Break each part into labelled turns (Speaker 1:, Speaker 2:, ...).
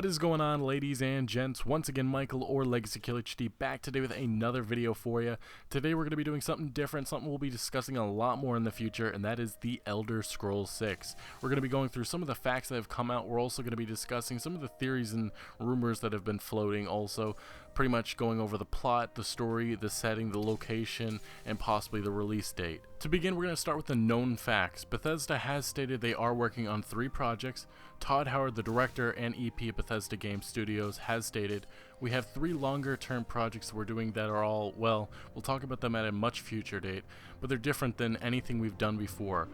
Speaker 1: What is going on, ladies and gents? Once again, Michael or Legacy Killer HD back today with another video for you. Today we're going to be doing something different, something we'll be discussing a lot more in the future, and that is the Elder Scrolls 6. We're going to be going through some of the facts that have come out. We're also going to be discussing some of the theories and rumors that have been floating, also pretty much going over the plot, the story, the setting, the location, and possibly the release date. To begin, we're going to start with the known facts. Bethesda has stated they are working on 3 projects. Todd Howard, the director and EP at Bethesda Game Studios, has stated, "We have 3 longer-term projects we're doing that are all, well, we'll talk about them at a much future date, but they're different than anything we've done before,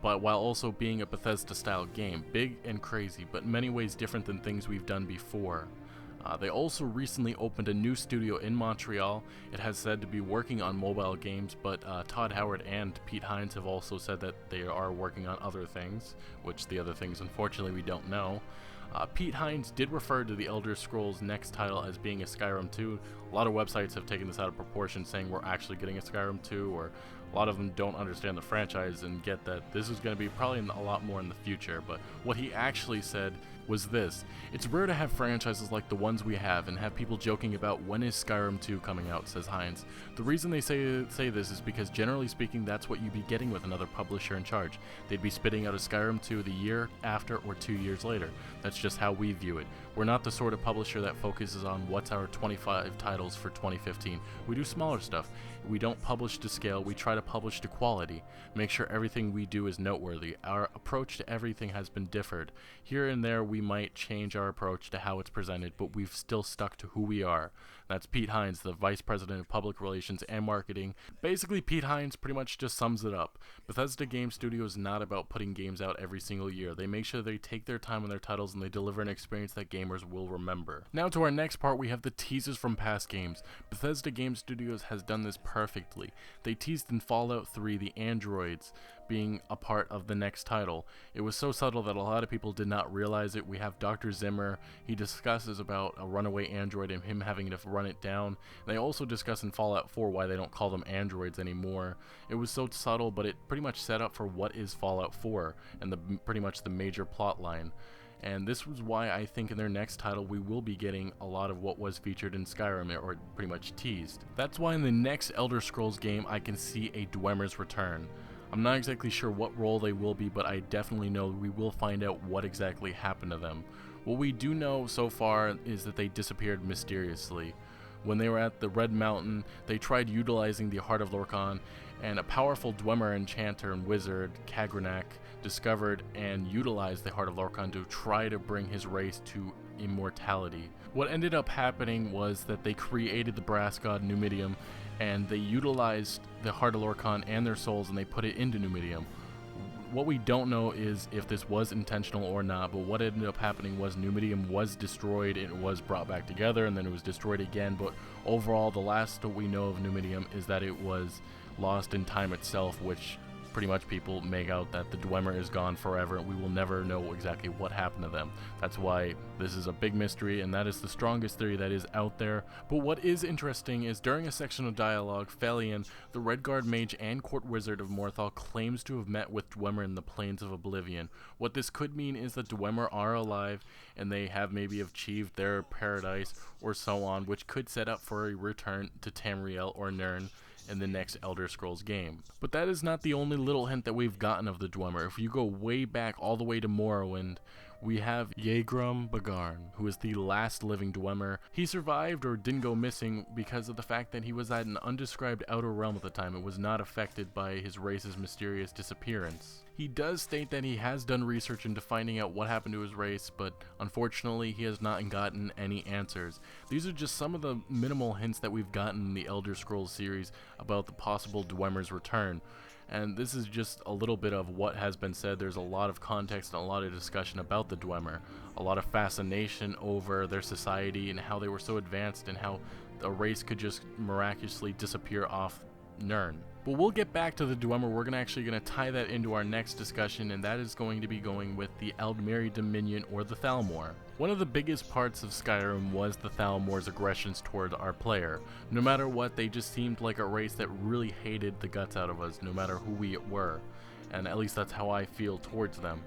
Speaker 1: but while also being a Bethesda-style game, big and crazy, but in many ways different than things we've done before." They also recently opened a new studio in Montreal. It has said to be working on mobile games, but Todd Howard and Pete Hines have also said that they are working on other things, which the other things unfortunately we don't know. Pete Hines did refer to the Elder Scrolls next title as being a Skyrim 2. A lot of websites have taken this out of proportion, saying we're actually getting a Skyrim 2, or a lot of them don't understand the franchise and get that this is going to be probably a lot more in the future. But what he actually said was this: "It's rare to have franchises like the ones we have and have people joking about when is Skyrim 2 coming out," says Hines. "The reason they say this is because generally speaking that's what you'd be getting with another publisher in charge. They'd be spitting out a Skyrim 2 the year after or 2 years later. That's just how we view it. We're not the sort of publisher that focuses on what's our 25 titles for 2015. We do smaller stuff. We don't publish to scale, we try to publish to quality. Make sure everything we do is noteworthy. Our approach to everything has been differed. Here and there we might change our approach to how it's presented, but we've still stuck to who we are." That's Pete Hines, the Vice President of Public Relations and Marketing. Basically, Pete Hines pretty much just sums it up. Bethesda Game Studio is not about putting games out every single year. They make sure they take their time on their titles and they deliver an experience that gamers will remember. Now to our next part, we have the teasers from past games. Bethesda Game Studios has done this perfectly. They teased in Fallout 3 the androids being a part of the next title. It was so subtle that a lot of people did not realize it. We have Dr. Zimmer. He discusses about a runaway android and him having to run it down. They also discuss in Fallout 4 why they don't call them androids anymore. It was so subtle, but it pretty much set up for what is Fallout 4 and pretty much the major plot line. And this was why I think in their next title we will be getting a lot of what was featured in Skyrim, or pretty much teased. That's why in the next Elder Scrolls game I can see a Dwemer's Return. I'm not exactly sure what role they will be, but I definitely know we will find out what exactly happened to them. What we do know so far is that they disappeared mysteriously. When they were at the Red Mountain, they tried utilizing the Heart of Lorkhan, and a powerful Dwemer enchanter and wizard, Kagranak, discovered and utilized the Heart of Lorkhan to try to bring his race to immortality. What ended up happening was that they created the brass god Numidium, and they utilized the Heart of Lorkhan and their souls and they put it into Numidium. What we don't know is if this was intentional or not, but what ended up happening was Numidium was destroyed, it was brought back together, and then it was destroyed again. But overall, the last that we know of Numidium is that it was lost in time itself, which pretty much people make out that the Dwemer is gone forever and we will never know exactly what happened to them. That's why this is a big mystery, and that is the strongest theory that is out there. But what is interesting is during a section of dialogue, Felian, the Redguard mage and court wizard of Morthal, claims to have met with Dwemer in the Plains of Oblivion. What this could mean is that Dwemer are alive and they have maybe achieved their paradise or so on, which could set up for a return to Tamriel or Nirn in the next Elder Scrolls game. But that is not the only little hint that we've gotten of the Dwemer. If you go way back all the way to Morrowind, we have Yegrum Bagarn, who is the last living Dwemer. He survived or didn't go missing because of the fact that he was at an undescribed outer realm at the time. It was not affected by his race's mysterious disappearance. He does state that he has done research into finding out what happened to his race, but unfortunately he has not gotten any answers. These are just some of the minimal hints that we've gotten in the Elder Scrolls series about the possible Dwemer's return. And this is just a little bit of what has been said. There's a lot of context and a lot of discussion about the Dwemer, a lot of fascination over their society and how they were so advanced and how a race could just miraculously disappear off Nirn. But we'll get back to the Dwemer. We're actually going to tie that into our next discussion, and that is going to be going with the Aldmeri Dominion, or the Thalmor. One of the biggest parts of Skyrim was the Thalmor's aggressions toward our player. No matter what, they just seemed like a race that really hated the guts out of us, no matter who we were. And at least that's how I feel towards them.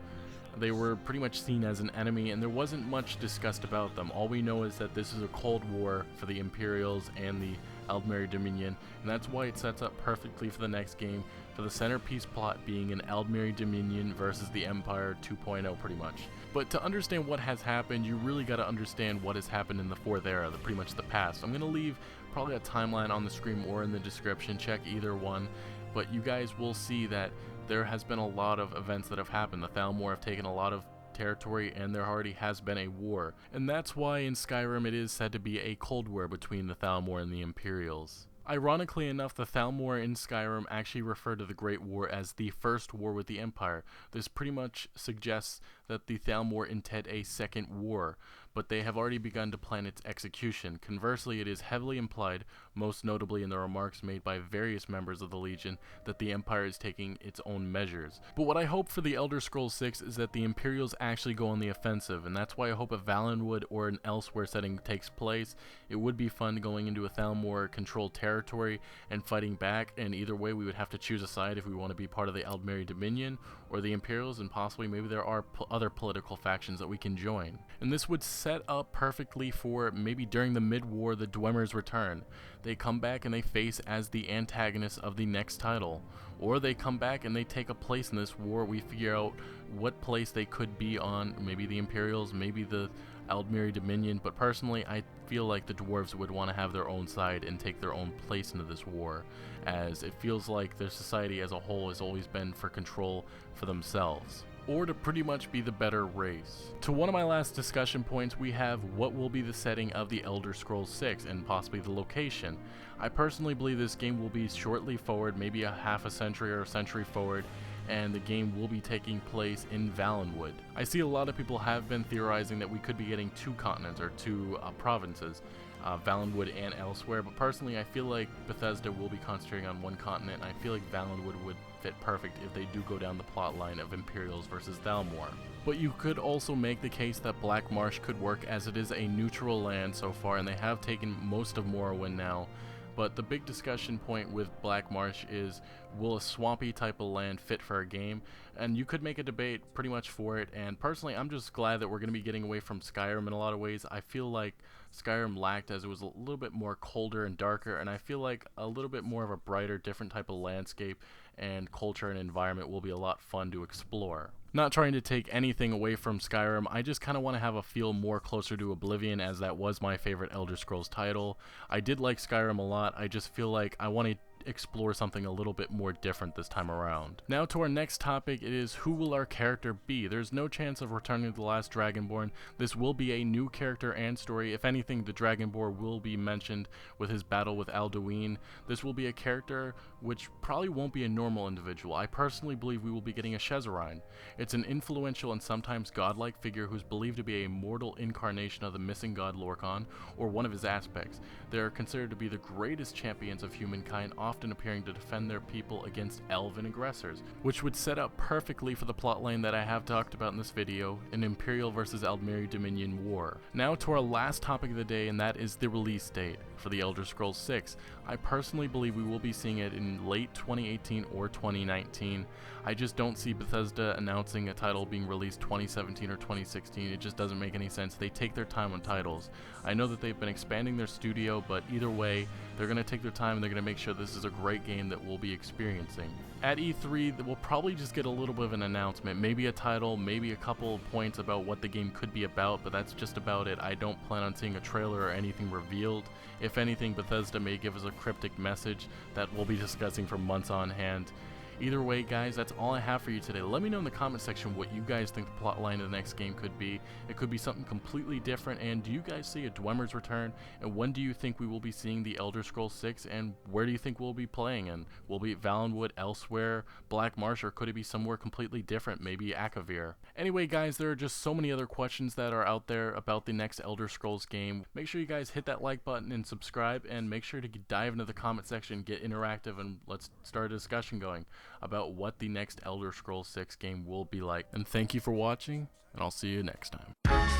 Speaker 1: They were pretty much seen as an enemy, and there wasn't much discussed about them. All we know is that this is a cold war for the Imperials and the Aldmeri Dominion, and that's why it sets up perfectly for the next game, for the centerpiece plot being an Aldmeri Dominion versus the Empire 2.0 pretty much. But to understand what has happened, you really got to understand what has happened in the 4th era, pretty much the past. I'm going to leave probably a timeline on the screen or in the description, check either one, but you guys will see that there has been a lot of events that have happened. The Thalmor have taken a lot of territory, and there already has been a war. And that's why in Skyrim it is said to be a cold war between the Thalmor and the Imperials. Ironically enough, the Thalmor in Skyrim actually refer to the Great War as the First War with the Empire. This pretty much suggests that the Thalmor intend a second war, but they have already begun to plan its execution. Conversely, it is heavily implied, most notably in the remarks made by various members of the Legion, that the Empire is taking its own measures. But what I hope for the Elder Scrolls 6 is that the Imperials actually go on the offensive, and that's why I hope a Valenwood or an Elsweyr setting takes place. It would be fun going into a Thalmor-controlled territory and fighting back, and either way we would have to choose a side if we want to be part of the Aldmeri Dominion or the Imperials, and possibly maybe there are other political factions that we can join. And this would set up perfectly for maybe during the mid-war the Dwemer's Return. They come back and they face as the antagonists of the next title, or they come back and they take a place in this war. We figure out what place they could be on, maybe the Imperials, maybe the Aldmeri Dominion, but personally I feel like the dwarves would want to have their own side and take their own place into this war, as it feels like their society as a whole has always been for control for themselves, or to pretty much be the better race. To one of my last discussion points, we have what will be the setting of the Elder Scrolls 6 and possibly the location. I personally believe this game will be shortly forward, maybe a half a century or a century forward, and the game will be taking place in Valenwood. I see a lot of people have been theorizing that we could be getting 2 continents or 2 provinces, Valenwood and Elsweyr, but personally I feel like Bethesda will be concentrating on one continent, and I feel like Valenwood would fit perfect if they do go down the plot line of Imperials versus Thalmor. But you could also make the case that Black Marsh could work, as it is a neutral land so far, and they have taken most of Morrowind now. But the big discussion point with Black Marsh is, will a swampy type of land fit for a game? And you could make a debate pretty much for it, and personally I'm just glad that we're going to be getting away from Skyrim in a lot of ways. I feel like Skyrim lacked, as it was a little bit more colder and darker, and I feel like a little bit more of a brighter, different type of landscape and culture and environment will be a lot fun to explore. Not trying to take anything away from Skyrim, I just kind of want to have a feel more closer to Oblivion, as that was my favorite Elder Scrolls title. I did like Skyrim a lot, I just feel like I want to explore something a little bit more different this time around. Now to our next topic, it is who will our character be? There's no chance of returning to the last Dragonborn. This will be a new character and story. If anything, the Dragonborn will be mentioned with his battle with Alduin. This will be a character which probably won't be a normal individual. I personally believe we will be getting a Shezarine. It's an influential and sometimes godlike figure who's believed to be a mortal incarnation of the missing god Lorkhan, or one of his aspects. They are considered to be the greatest champions of humankind, often appearing to defend their people against elven aggressors, which would set up perfectly for the plotline that I have talked about in this video, an Imperial versus Aldmeri Dominion war. Now to our last topic of the day, and that is the release date for the Elder Scrolls 6. I personally believe we will be seeing it in late 2018 or 2019. I just don't see Bethesda announcing a title being released 2017 or 2016. It just doesn't make any sense. They take their time on titles. I know that they've been expanding their studio, but either way, they're going to take their time and they're going to make sure this is a great game that we'll be experiencing. At E3, we'll probably just get a little bit of an announcement, maybe a title, maybe a couple of points about what the game could be about, but that's just about it. I don't plan on seeing a trailer or anything revealed. If anything, Bethesda may give us a cryptic message that we'll be discussing for months on hand. Either way, guys, that's all I have for you today. Let me know in the comment section what you guys think the plot line of the next game could be. It could be something completely different, and do you guys see a Dwemer's Return? And when do you think we will be seeing the Elder Scrolls 6, and where do you think we'll be playing in? Will it be Valenwood, Elsweyr, Black Marsh, or could it be somewhere completely different, maybe Akavir? Anyway, guys, there are just so many other questions that are out there about the next Elder Scrolls game. Make sure you guys hit that like button and subscribe, and make sure to dive into the comment section, get interactive, and let's start a discussion going about what the next Elder Scrolls 6 game will be like. And thank you for watching, and I'll see you next time.